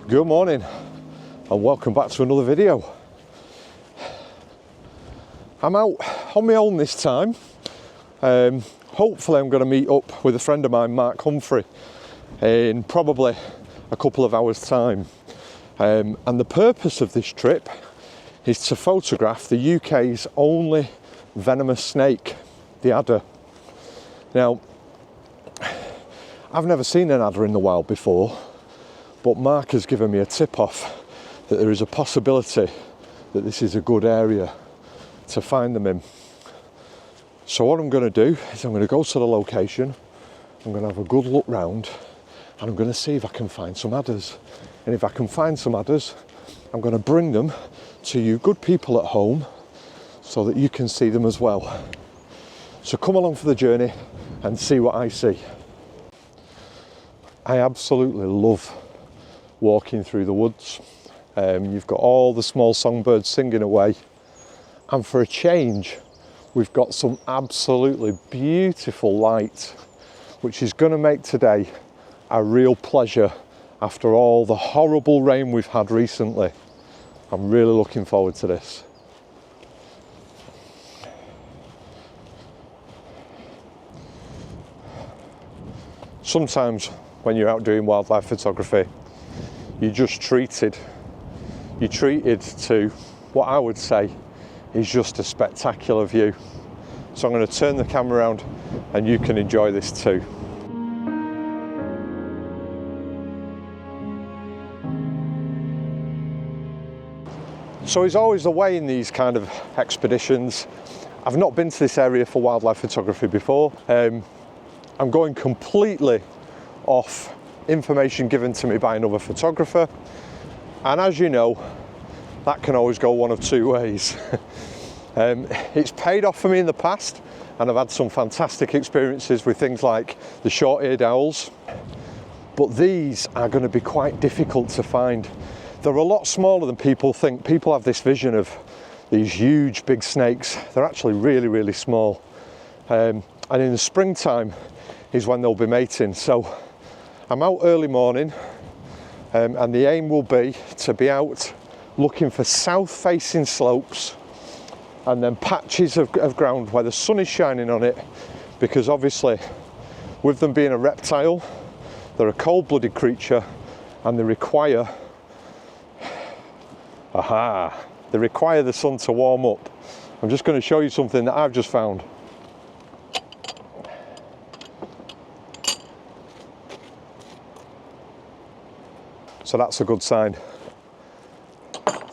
Good morning and welcome back to another video. I'm out on my own this time. Hopefully I'm going to meet up with a friend of mine, Mark Humphrey, in probably a couple of hours time. And the purpose of this trip is to photograph the UK's only venomous snake, the adder. Now, I've never seen an adder in the wild before, but Mark has given me a tip off that there is a possibility that this is a good area to find them in. So what I'm going to do is I'm going to go to the location, I'm going to have a good look round, and I'm going to see if I can find some adders. And if I can find some adders, I'm going to bring them to you good people at home so that you can see them as well. So come along for the journey and see what I see. I absolutely love walking through the woods. You've got all the small songbirds singing away, and for a change we've got some absolutely beautiful light, which is going to make today a real pleasure after all the horrible rain we've had recently. I'm really looking forward to this. Sometimes when you're out doing wildlife photography, you're treated to what I would say is just a spectacular view. So I'm going to turn the camera around and you can enjoy this too. So it's always the way in these kind of expeditions. I've not been to this area for wildlife photography before. I'm going completely off information given to me by another photographer, and as you know, that can always go one of two ways. It's paid off for me in the past, and I've had some fantastic experiences with things like the short-eared owls, but these are going to be quite difficult to find. They're a lot smaller than people think. People have this vision of these huge big snakes. They're actually really, really small, and in the springtime is when they'll be mating. So I'm out early morning, and the aim will be to be out looking for south-facing slopes and then patches of ground where the sun is shining on it, because obviously with them being a reptile, they're a cold-blooded creature and they require the sun to warm up. I'm just going to show you something that I've just found. So that's a good sign.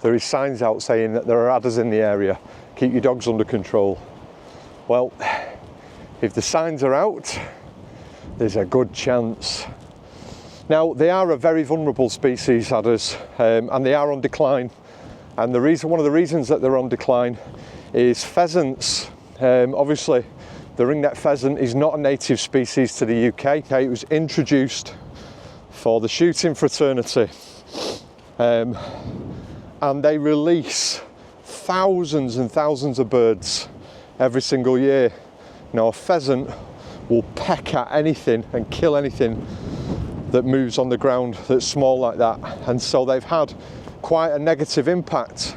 There is signs out saying that there are adders in the area. Keep your dogs under control. Well, if the signs are out, there's a good chance. Now, they are a very vulnerable species, adders, and they are on decline. And one of the reasons that they're on decline is pheasants. Obviously, the ringneck pheasant is not a native species to the UK. It was introduced for the shooting fraternity, and they release thousands and thousands of birds every single year. Now, a pheasant will peck at anything and kill anything that moves on the ground that's small like that, and so they've had quite a negative impact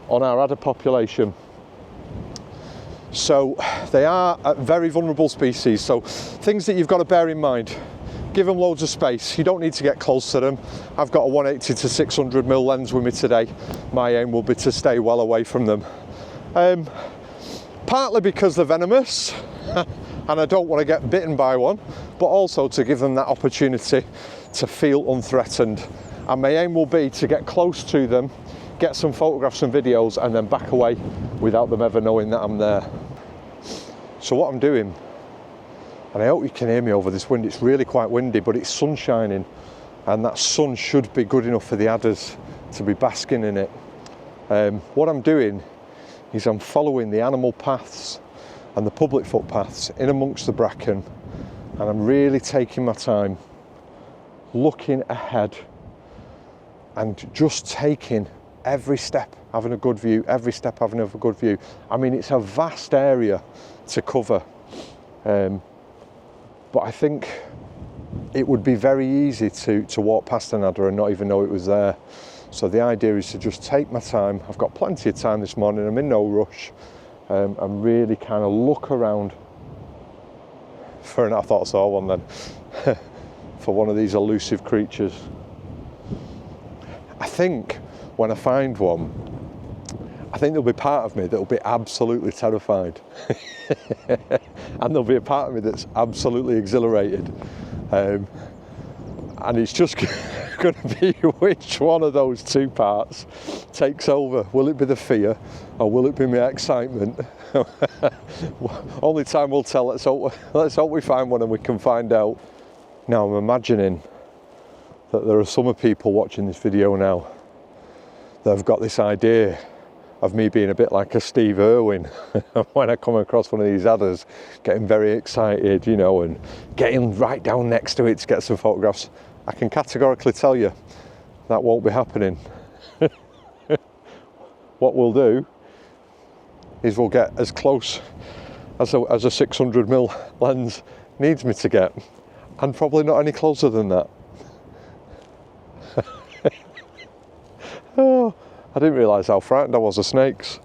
on our adder population. So they are a very vulnerable species. So things that you've got to bear in mind: give them loads of space. You don't need to get close to them. I've got a 180 to 600mm lens with me today. My aim will be to stay well away from them. Partly because they're venomous and I don't want to get bitten by one, but also to give them that opportunity to feel unthreatened. And my aim will be to get close to them, get some photographs and videos, and then back away without them ever knowing that I'm there. So what I'm doing, and I hope you can hear me over this wind, it's really quite windy, but it's sun shining, and that sun should be good enough for the adders to be basking in it. What I'm doing is I'm following the animal paths and the public footpaths in amongst the bracken, and I'm really taking my time, looking ahead and just taking every step, having a good view, every step having a good view. I mean, it's a vast area to cover, but I think it would be very easy to walk past an adder and not even know it was there. So the idea is to just take my time. I've got plenty of time this morning, I'm in no rush, and really kind of look around for I thought I saw one then, for one of these elusive creatures. I think when I find one, I think there'll be part of me that'll be absolutely terrified. And there'll be a part of me that's absolutely exhilarated. And it's just going to be which one of those two parts takes over. Will it be the fear or will it be my excitement? Only time will tell. Let's hope we find one and we can find out. Now I'm imagining that there are some people watching this video now that have got this idea of me being a bit like a Steve Irwin when I come across one of these adders, getting very excited, you know, and getting right down next to it to get some photographs. I can categorically tell you that won't be happening. What we'll do is we'll get as close as a 600mm lens needs me to get, and probably not any closer than that. Oh, I didn't realise how frightened I was of snakes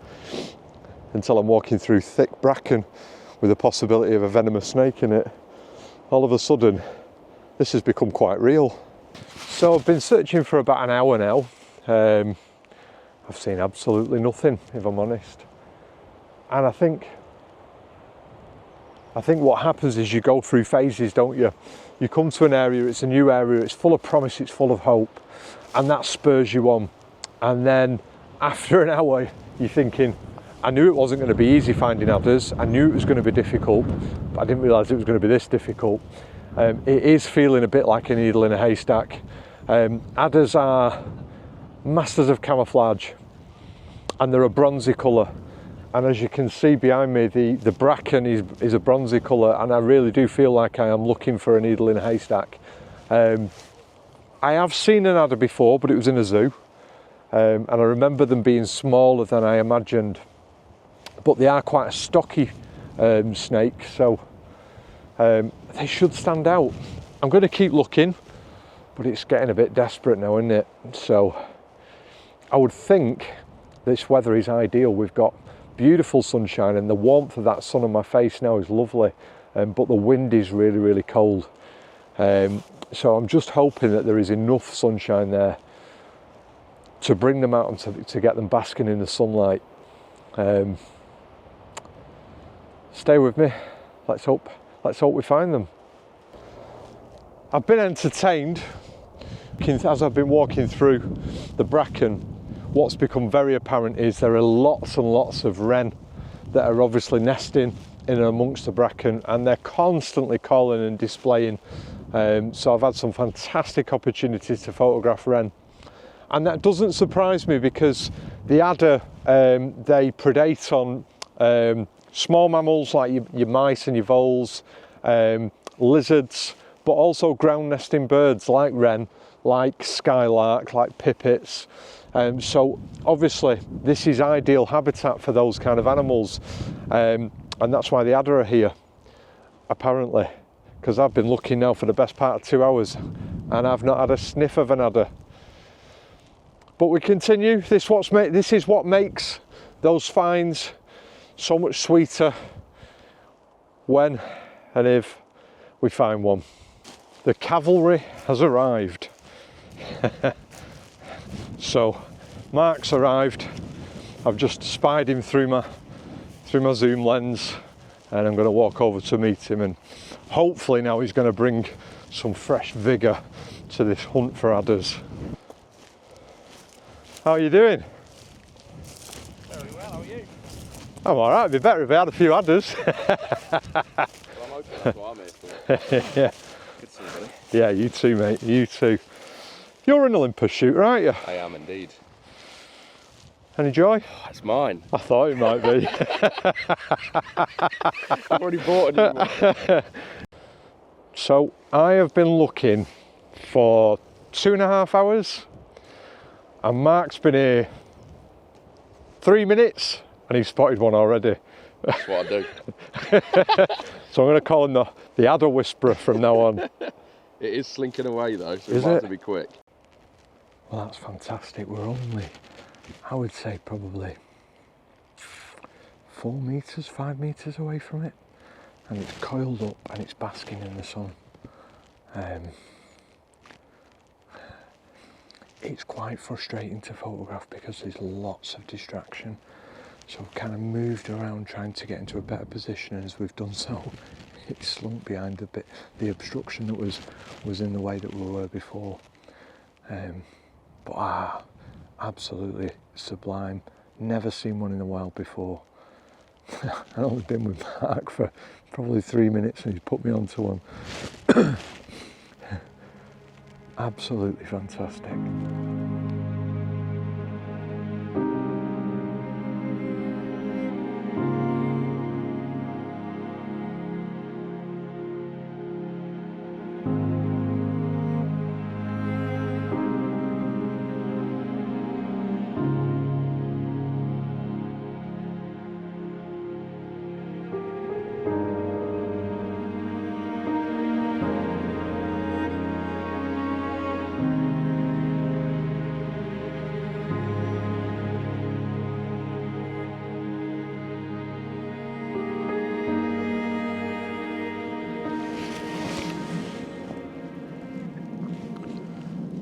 until I'm walking through thick bracken with the possibility of a venomous snake in it. All of a sudden, this has become quite real. So I've been searching for about an hour now. I've seen absolutely nothing, if I'm honest. And I think what happens is you go through phases, don't you? You come to an area, it's a new area, it's full of promise, it's full of hope, and that spurs you on. And then after an hour, you're thinking, I knew it wasn't going to be easy finding adders, I knew it was going to be difficult, but I didn't realise it was going to be this difficult. It is feeling a bit like a needle in a haystack. Adders are masters of camouflage, and they're a bronzy colour. And as you can see behind me, the bracken is a bronzy colour, and I really do feel like I am looking for a needle in a haystack. I have seen an adder before, but it was in a zoo. And I remember them being smaller than I imagined, but they are quite a stocky snake, so they should stand out. I'm going to keep looking, but it's getting a bit desperate now, isn't it? So I would think this weather is ideal. We've got beautiful sunshine and the warmth of that sun on my face now is lovely, but the wind is really, really cold. So I'm just hoping that there is enough sunshine there to bring them out and to get them basking in the sunlight. Stay with me. Let's hope we find them. I've been entertained as I've been walking through the bracken. What's become very apparent is there are lots and lots of wren that are obviously nesting in and amongst the bracken, and they're constantly calling and displaying. So I've had some fantastic opportunities to photograph wren. And that doesn't surprise me because the adder, they predate on small mammals like your mice and your voles, lizards, but also ground nesting birds like wren, like skylark, like pipits. So obviously this is ideal habitat for those kind of animals, and that's why the adder are here, apparently, because I've been looking now for the best part of 2 hours and I've not had a sniff of an adder. But we continue. This is what makes those finds so much sweeter when and if we find one. The cavalry has arrived. So Mark's arrived. I've just spied him through my zoom lens, and I'm going to walk over to meet him, and hopefully now he's going to bring some fresh vigour to this hunt for adders. How are you doing? Very well, how are you? I'm alright, it'd be better if we had a few adders. Well, I'm hoping that's what I'm here for. Yeah. Good to see you, buddy. Yeah, you too, mate, you too. You're an Olympus shooter, aren't you? I am indeed. Any joy? Oh, it's mine. I thought it might be. I've already bought a new one. So I have been looking for 2.5 hours, and Mark's been here 3 minutes and he's spotted one already. That's what I do. So I'm going to call him the adder whisperer from now on. It is slinking away though, so Is we might have it? to be quick. Well, that's fantastic. We're only, I would say, probably 4 metres, 5 metres away from it. And it's coiled up and it's basking in the sun. It's quite frustrating to photograph because there's lots of distraction. So I've kind of moved around trying to get into a better position, and as we've done so, it's slunk behind a bit the obstruction that was in the way that we were before. But absolutely sublime. Never seen one in the wild before. I've only been with Mark for probably 3 minutes and he's put me onto one. Absolutely fantastic.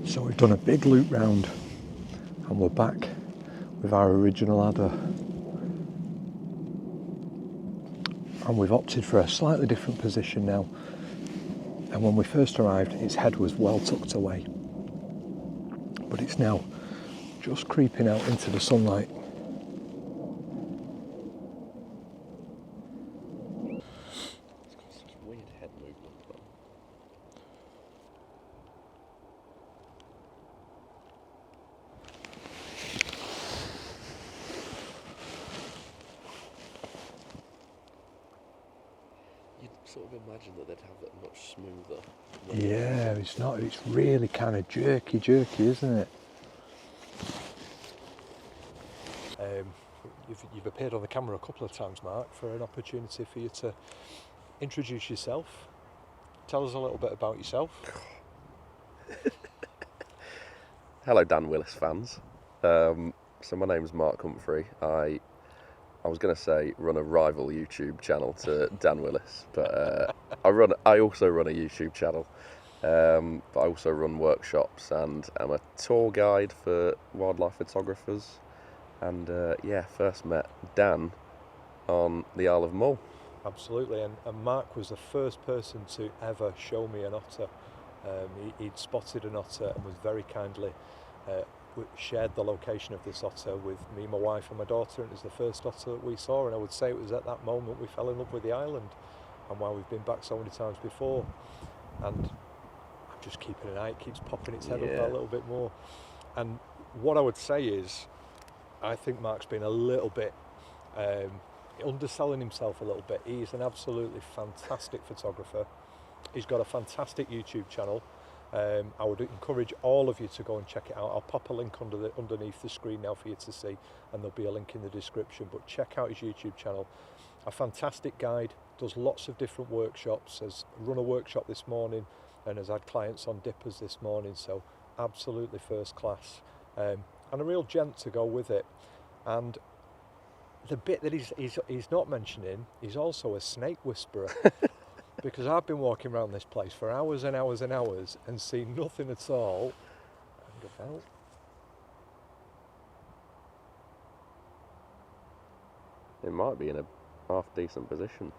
So we've done a big loop round and we're back with our original adder. And we've opted for a slightly different position now. And when we first arrived, its head was well tucked away. But it's now just creeping out into the sunlight. It's got such weird head movement though. You'd sort of imagine that they'd have it much smoother. Yeah, it's not, it's really kind of jerky, isn't it? You've appeared on the camera a couple of times, Mark, for an opportunity for you to introduce yourself. Tell us a little bit about yourself. Hello Dan Willis fans. So my name's Mark Humphrey. I was going to say run a rival YouTube channel to Dan Willis, but I also run a YouTube channel. But I also run workshops and I'm a tour guide for wildlife photographers. And first met Dan on the Isle of Mull. Absolutely, and Mark was the first person to ever show me an otter. He'd spotted an otter and was very kindly shared the location of this otter with me, my wife and my daughter, and it was the first otter that we saw, and I would say it was at that moment we fell in love with the island, and why we've been back so many times before. And I'm just keeping an eye, it keeps popping its head up a little bit more. And what I would say is, I think Mark's been a little bit underselling himself a little bit. He's an absolutely fantastic photographer. He's got a fantastic YouTube channel. I would encourage all of you to go and check it out. I'll pop a link underneath the screen now for you to see, and there'll be a link in the description. But check out his YouTube channel. A fantastic guide, does lots of different workshops, has run a workshop this morning and has had clients on dippers this morning, so absolutely first class. And a real gent to go with it. And the bit that he's not mentioning, he's also a snake whisperer. Because I've been walking around this place for hours and hours and hours and seen nothing at all. And about. It might be in a half decent position.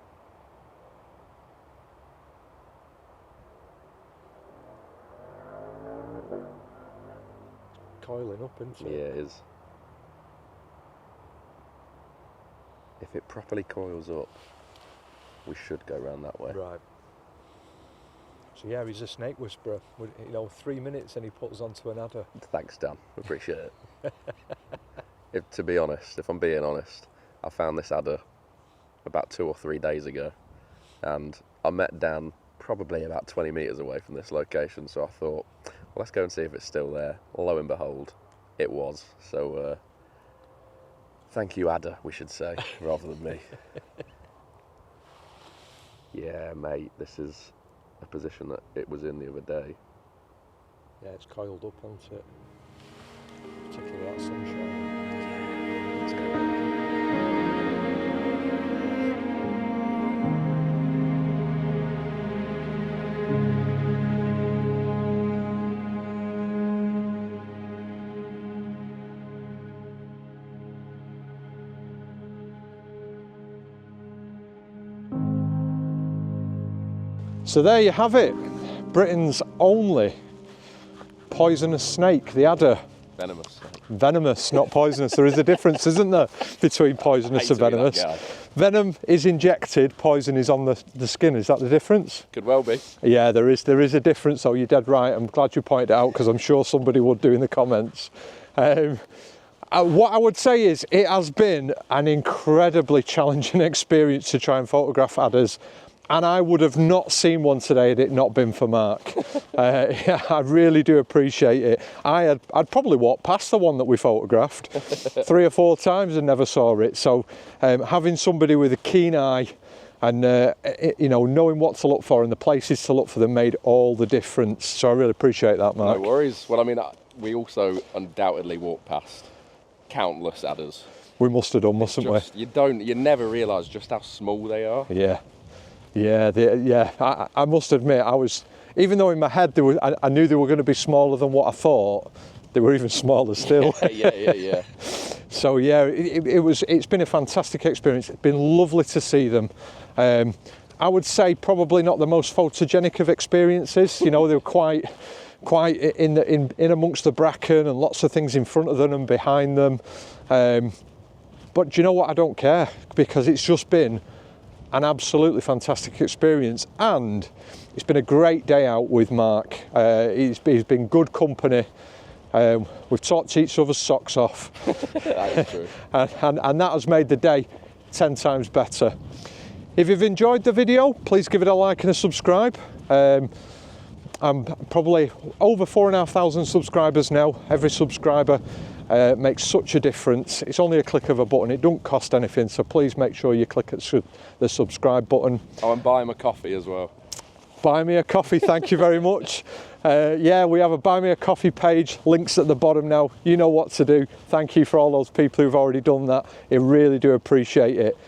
Coiling up, isn't it? Yeah, it is. If it properly coils up, we should go round that way. Right. So yeah, he's a snake whisperer. 3 minutes and he puts onto an adder. Thanks, Dan. Appreciate it. To be honest, if I'm being honest, I found this adder about 2 or 3 days ago, and I met Dan probably about 20 metres away from this location, so I thought, well, let's go and see if it's still there. Lo and behold, it was. So thank you, adder, we should say, rather than me. Yeah, mate, this is a position that it was in the other day. Yeah, it's coiled up, hasn't it? Particularly that sunshine. Let's go. So there you have it, Britain's only poisonous snake, the adder. Venomous. Venomous, not poisonous. There is a difference, isn't there, between poisonous and venomous? Venom is injected, poison is on the skin. Is that the difference? Could well be. Yeah, there is a difference. So you're dead right. I'm glad you pointed it out because I'm sure somebody would do in the comments. What I would say is it has been an incredibly challenging experience to try and photograph adders. And I would have not seen one today had it not been for Mark. Yeah, I really do appreciate it. I'd probably walked past the one that we photographed 3 or 4 times and never saw it. So having somebody with a keen eye and you know, knowing what to look for and the places to look for them made all the difference. So I really appreciate that, Mark. No worries. Well, I mean, we also undoubtedly walked past countless adders. We must have done, mustn't we? You never realise just how small they are. Yeah. Yeah, I must admit, even though in my head I knew they were going to be smaller than what I thought, they were even smaller still. Yeah. So yeah, it's been a fantastic experience. It's been lovely to see them. I would say probably not the most photogenic of experiences. You know, they were quite in amongst the bracken and lots of things in front of them and behind them. But do you know what? I don't care because it's just been an absolutely fantastic experience, and it's been a great day out with Mark. He's been good company. We've talked each other's socks off. That is true. and that has made the day 10 times better. If you've enjoyed the video, please give it a like and a subscribe. I'm probably over 4,500 subscribers now. Every subscriber makes such a difference. It's only a click of a button. It don't cost anything, so please make sure you click the subscribe button. Oh, and buy him a coffee as well. Buy me a coffee, thank you very much. Yeah, we have a buy me a coffee page, links at the bottom now. You know what to do. Thank you for all those people who've already done that. I really do appreciate it.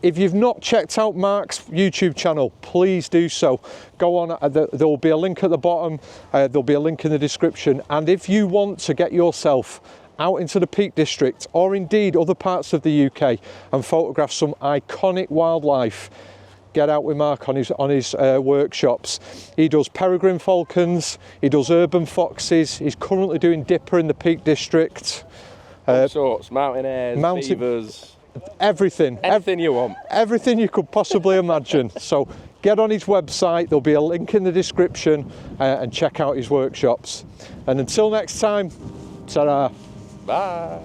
If you've not checked out Mark's YouTube channel, please do so. Go on, there will be a link at the bottom, there'll be a link in the description. And if you want to get yourself out into the Peak District or indeed other parts of the UK and photograph some iconic wildlife, get out with Mark on his workshops. He does peregrine falcons, he does urban foxes, he's currently doing dipper in the Peak District. All sorts, mountain hares, beavers. Everything you want, everything you could possibly imagine. So get on his website, there'll be a link in the description, and check out his workshops. And until next time, ta-ra. Bye.